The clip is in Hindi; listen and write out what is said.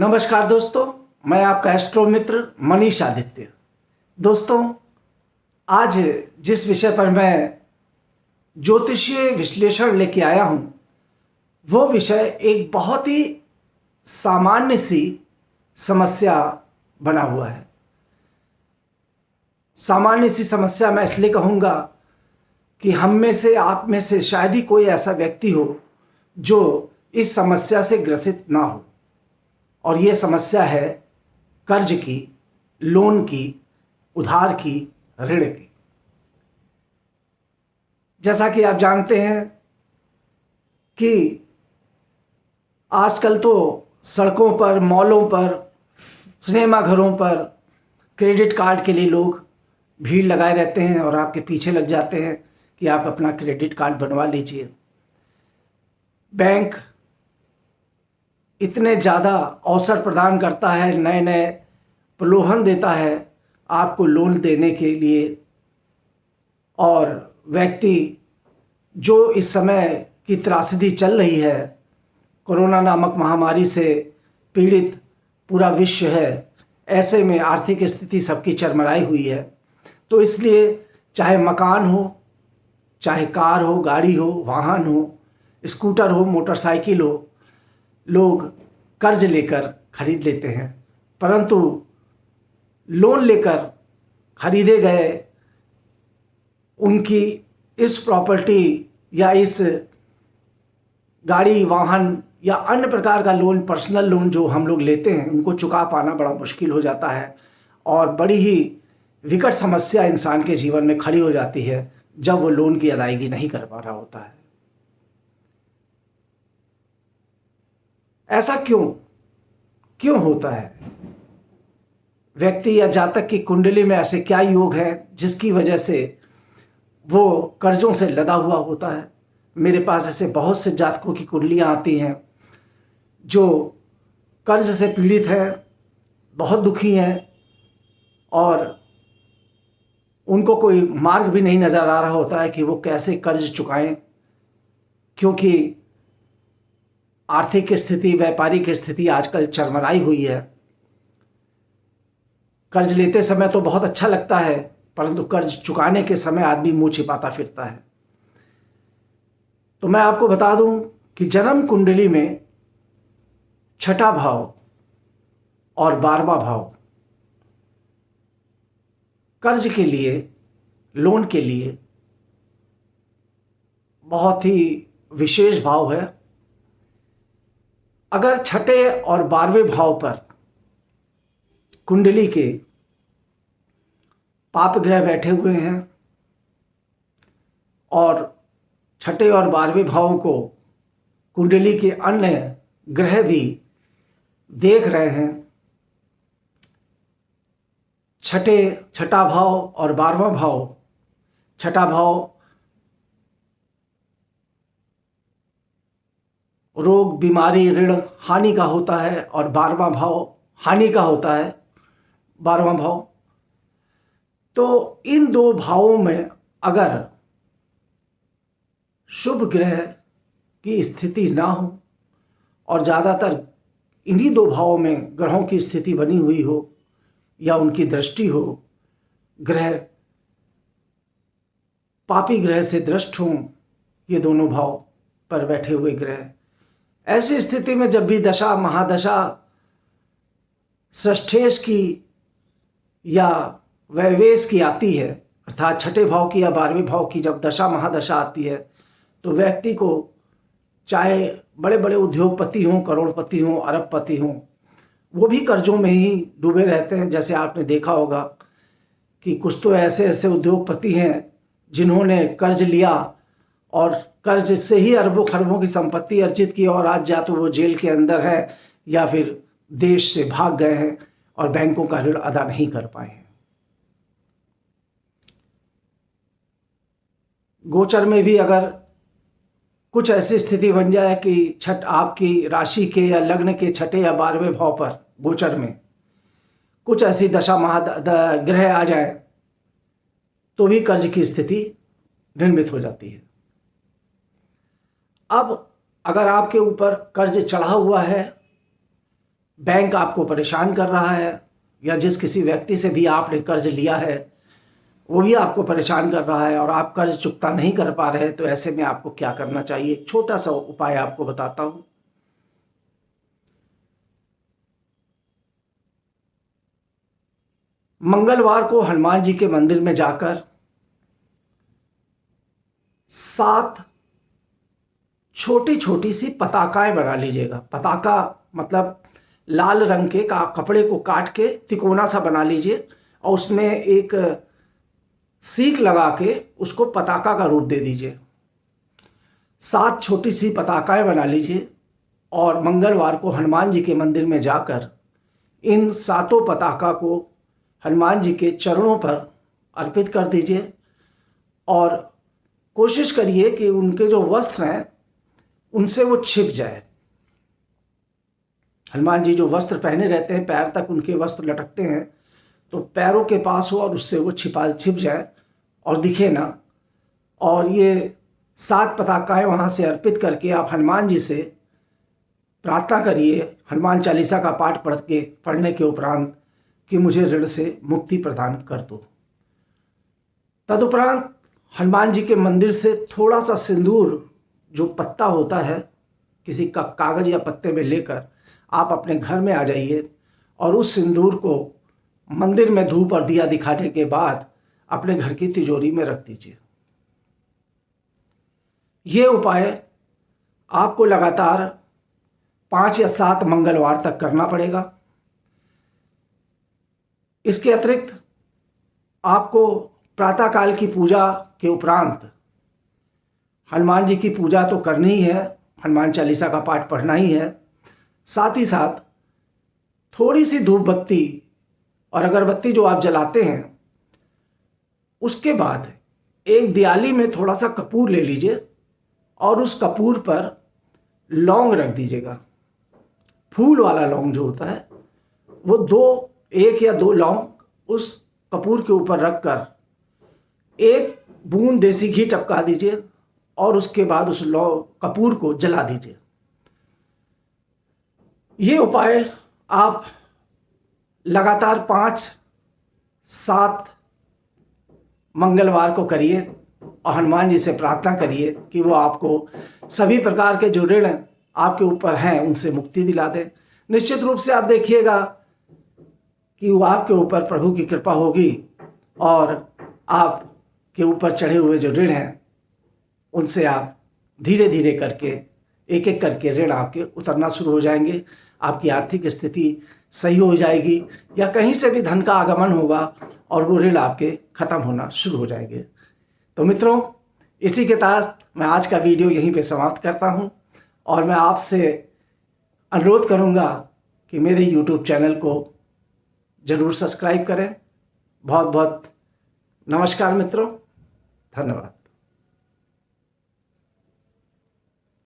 नमस्कार दोस्तों, मैं आपका एस्ट्रो मित्र मनीष आदित्य। दोस्तों, आज जिस विषय पर मैं ज्योतिषीय विश्लेषण लेके आया हूँ, वो विषय एक बहुत ही सामान्य सी समस्या बना हुआ है। सामान्य सी समस्या मैं इसलिए कहूँगा कि हम में से, आप में से शायद ही कोई ऐसा व्यक्ति हो जो इस समस्या से ग्रसित ना हो। और ये समस्या है कर्ज की, लोन की, उधार की, ऋण की। जैसा कि आप जानते हैं कि आजकल तो सड़कों पर, मॉलों पर, सिनेमा घरों पर क्रेडिट कार्ड के लिए लोग भीड़ लगाए रहते हैं और आपके पीछे लग जाते हैं कि आप अपना क्रेडिट कार्ड बनवा लीजिए। बैंक इतने ज़्यादा अवसर प्रदान करता है, नए नए प्रलोभन देता है आपको लोन देने के लिए। और व्यक्ति जो इस समय की त्रासदी चल रही है, कोरोना नामक महामारी से पीड़ित पूरा विश्व है, ऐसे में आर्थिक स्थिति सबकी चरमराई हुई है। तो इसलिए चाहे मकान हो, चाहे कार हो, गाड़ी हो, वाहन हो, स्कूटर हो, मोटरसाइकिल हो, लोग कर्ज लेकर खरीद लेते हैं। परंतु लोन लेकर खरीदे गए उनकी इस प्रॉपर्टी या इस गाड़ी, वाहन या अन्य प्रकार का लोन, पर्सनल लोन जो हम लोग लेते हैं, उनको चुका पाना बड़ा मुश्किल हो जाता है और बड़ी ही विकट समस्या इंसान के जीवन में खड़ी हो जाती है जब वो लोन की अदायगी नहीं कर पा रहा होता है। ऐसा क्यों होता है? व्यक्ति या जातक की कुंडली में ऐसे क्या योग है जिसकी वजह से वो कर्जों से लदा हुआ होता है? मेरे पास ऐसे बहुत से जातकों की कुंडलियां आती हैं जो कर्ज से पीड़ित हैं, बहुत दुखी हैं और उनको कोई मार्ग भी नहीं नज़र आ रहा होता है कि वो कैसे कर्ज चुकाएं, क्योंकि आर्थिक स्थिति, व्यापारिक स्थिति आजकल चरमराई हुई है। कर्ज लेते समय तो बहुत अच्छा लगता है, परंतु कर्ज चुकाने के समय आदमी मुंह छिपाता फिरता है। तो मैं आपको बता दूं कि जन्म कुंडली में छठा भाव और 12वां भाव कर्ज के लिए, लोन के लिए बहुत ही विशेष भाव है। अगर छठे और 12वें भाव पर कुंडली के पाप ग्रह बैठे हुए हैं और छठे और 12वें भावों को कुंडली के अन्य ग्रह भी देख रहे हैं, छठा भाव और 12वां भाव, छठा भाव रोग, बीमारी, ऋण, हानि का होता है और 12वां भाव हानि का होता है। 12वां भाव, तो इन दो भावों में अगर शुभ ग्रह की स्थिति ना हो और ज़्यादातर इन्हीं दो भावों में ग्रहों की स्थिति बनी हुई हो या उनकी दृष्टि हो, ग्रह पापी ग्रह से दृष्ट हों, ये दोनों भाव पर बैठे हुए ग्रह, ऐसी स्थिति में जब भी दशा, महादशा षष्ठेश की या वैवेश की आती है, अर्थात छठे भाव की या 12वें भाव की जब दशा, महादशा आती है, तो व्यक्ति को चाहे बड़े बड़े उद्योगपति हों, करोड़पति हों, अरबपति हों, वो भी कर्जों में ही डूबे रहते हैं। जैसे आपने देखा होगा कि कुछ तो ऐसे ऐसे उद्योगपति हैं जिन्होंने कर्ज लिया और कर्ज से ही अरबों खरबों की संपत्ति अर्जित की और आज या तो वो जेल के अंदर है या फिर देश से भाग गए हैं और बैंकों का ऋण अदा नहीं कर पाए हैं। गोचर में भी अगर कुछ ऐसी स्थिति बन जाए कि छठ आपकी राशि के या लग्न के छठे या 12वें भाव पर गोचर में कुछ ऐसी दशा ग्रह आ जाए तो भी कर्ज की स्थिति निर्मित हो जाती है। अब अगर आपके ऊपर कर्ज चढ़ा हुआ है बैंक आपको परेशान कर रहा है, या जिस किसी व्यक्ति से भी आपने कर्ज लिया है वो भी आपको परेशान कर रहा है और आप कर्ज चुकता नहीं कर पा रहे, तो ऐसे में आपको क्या करना चाहिए, एक छोटा सा उपाय आपको बताता हूं। मंगलवार को हनुमान जी के मंदिर में जाकर 7 छोटी छोटी सी पताकाएं बना लीजिएगा। पताका मतलब लाल रंग के कपड़े को काट के तिकोना सा बना लीजिए और उसमें एक सीख लगा के उसको पताका का रूप दे दीजिए। 7 छोटी सी पताकाएं बना लीजिए और मंगलवार को हनुमान जी के मंदिर में जाकर इन 7 पताका को हनुमान जी के चरणों पर अर्पित कर दीजिए और कोशिश करिए कि उनके जो वस्त्र हैं उनसे वो छिप जाए। हनुमान जी जो वस्त्र पहने रहते हैं, पैर तक उनके वस्त्र लटकते हैं, तो पैरों के पास हो और उससे वो छिप जाए और दिखे ना। और ये 7 पताकाएं वहाँ से अर्पित करके आप हनुमान जी से प्रार्थना करिए, हनुमान चालीसा का पाठ पढ़ने के उपरांत, कि मुझे ऋण से मुक्ति प्रदान कर दो। तदुपरांत हनुमान जी के मंदिर से थोड़ा सा सिंदूर, जो पत्ता होता है, किसी का कागज़ या पत्ते में लेकर आप अपने घर में आ जाइए और उस सिंदूर को मंदिर में धूप और दिया दिखाने के बाद अपने घर की तिजोरी में रख दीजिए। ये उपाय आपको लगातार 5 या 7 मंगलवार तक करना पड़ेगा। इसके अतिरिक्त आपको प्रातःकाल की पूजा के उपरांत हनुमान जी की पूजा तो करनी ही है, हनुमान चालीसा का पाठ पढ़ना ही है, साथ ही साथ थोड़ी सी धूप बत्ती और अगरबत्ती जो आप जलाते हैं, उसके बाद एक दियाली में थोड़ा सा कपूर ले लीजिए और उस कपूर पर लौंग रख दीजिएगा। फूल वाला लौंग जो होता है वो 1 या 2 लौंग उस कपूर के ऊपर रखकर 1 बूंद देसी घी टपका दीजिए और उसके बाद उस कपूर को जला दीजिए। ये उपाय आप लगातार 5-7 मंगलवार को करिए और हनुमान जी से प्रार्थना करिए कि वो आपको सभी प्रकार के जो ऋण आपके ऊपर हैं उनसे मुक्ति दिला दें। निश्चित रूप से आप देखिएगा कि वो आपके ऊपर प्रभु की कृपा होगी और आपके ऊपर चढ़े हुए जो ऋण हैं उनसे आप धीरे धीरे करके एक एक करके ऋण आपके उतरना शुरू हो जाएंगे। आपकी आर्थिक स्थिति सही हो जाएगी या कहीं से भी धन का आगमन होगा और वो ऋण आपके ख़त्म होना शुरू हो जाएंगे। तो मित्रों, इसी के तहत मैं आज का वीडियो यहीं पे समाप्त करता हूं और मैं आपसे अनुरोध करूंगा कि मेरे YouTube चैनल को ज़रूर सब्सक्राइब करें। बहुत बहुत नमस्कार मित्रों, धन्यवाद।